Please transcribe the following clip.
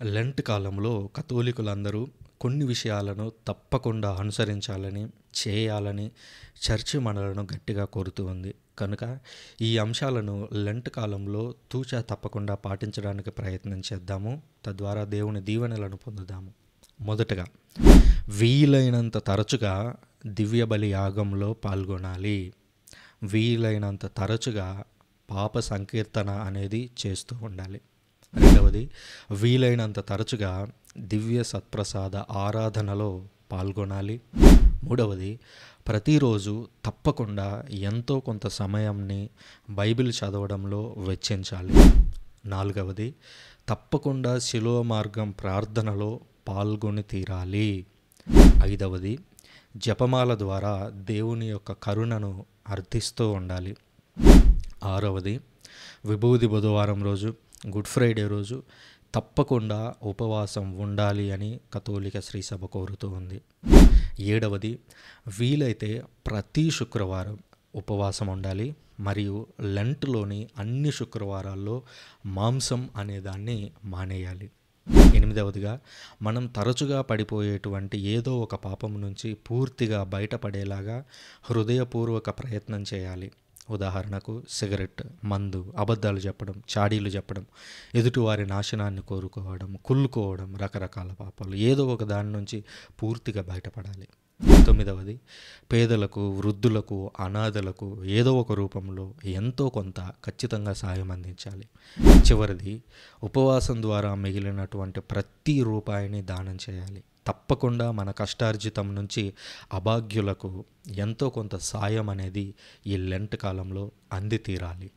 Lent కాలంలో కథోలికులందరూ కొన్ని విషయాలను తప్పకుండా అనుసరించాలని, చేయాలని చర్చి మనలను గట్టిగా కోరుతూ ఉంది. కనుక ఈ అంశాలను లెంట్ కాలంలో తూచా తప్పకుండా పాటించడానికి ప్రయత్నం చేద్దాము. తద్వారా దేవుని దీవెనలను పొందుదాము. మొదటగా, వీలైనంత తరచుగా దివ్య బలి యాగంలో పాల్గొనాలి. వీలైనంత తరచుగా పాప సంకీర్తన అనేది చేస్తూ ఉండాలి. రెండవది, వీలైనంత తరచుగా దివ్య సత్ప్రసాద ఆరాధనలో పాల్గొనాలి. మూడవది, ప్రతిరోజు తప్పకుండా ఎంతో కొంత సమయాన్ని బైబిల్ చదవడంలో వెచ్చించాలి. నాలుగవది, తప్పకుండా శిలువ మార్గం ప్రార్థనలో పాల్గొని తీరాలి. ఐదవది, జపమాల ద్వారా దేవుని యొక్క కరుణను అర్థిస్తూ ఉండాలి. ఆరవది, విభూది బుధవారం రోజు, గుడ్ ఫ్రైడే రోజు తప్పకుండా ఉపవాసం ఉండాలి అని కథోలిక శ్రీసభ కోరుతూ ఉంది. ఏడవది, వీలైతే ప్రతి శుక్రవారం ఉపవాసం ఉండాలి మరియు లెంట్లోని అన్ని శుక్రవారాల్లో మాంసం అనేదాన్ని మానేయాలి. ఎనిమిదవదిగా, మనం తరచుగా పడిపోయేటువంటి ఏదో ఒక పాపం నుంచి పూర్తిగా బయటపడేలాగా హృదయపూర్వక ప్రయత్నం చేయాలి. ఉదాహరణకు సిగరెట్, మందు, అబద్ధాలు చెప్పడం, చాడీలు చెప్పడం, ఎదుటివారి నాశనాన్ని కోరుకోవడం, కుళ్ళుకోవడం, రకరకాల పాపాలు, ఏదో ఒక దాని నుంచి పూర్తిగా బయటపడాలి. తొమ్మిదవది, పేదలకు, వృద్ధులకు, అనాథలకు ఏదో ఒక రూపంలో ఎంతో కొంత ఖచ్చితంగా సాయం అందించాలి. చివరిది, ఉపవాసం ద్వారా మిగిలినటువంటి ప్రతి రూపాయిని దానం చేయాలి. తప్పకుండా మన కష్టార్జితం నుంచి అభాగ్యులకు ఎంతో కొంత సాయం అనేది ఈ లెంట్ కాలంలో అంది తీరాలి.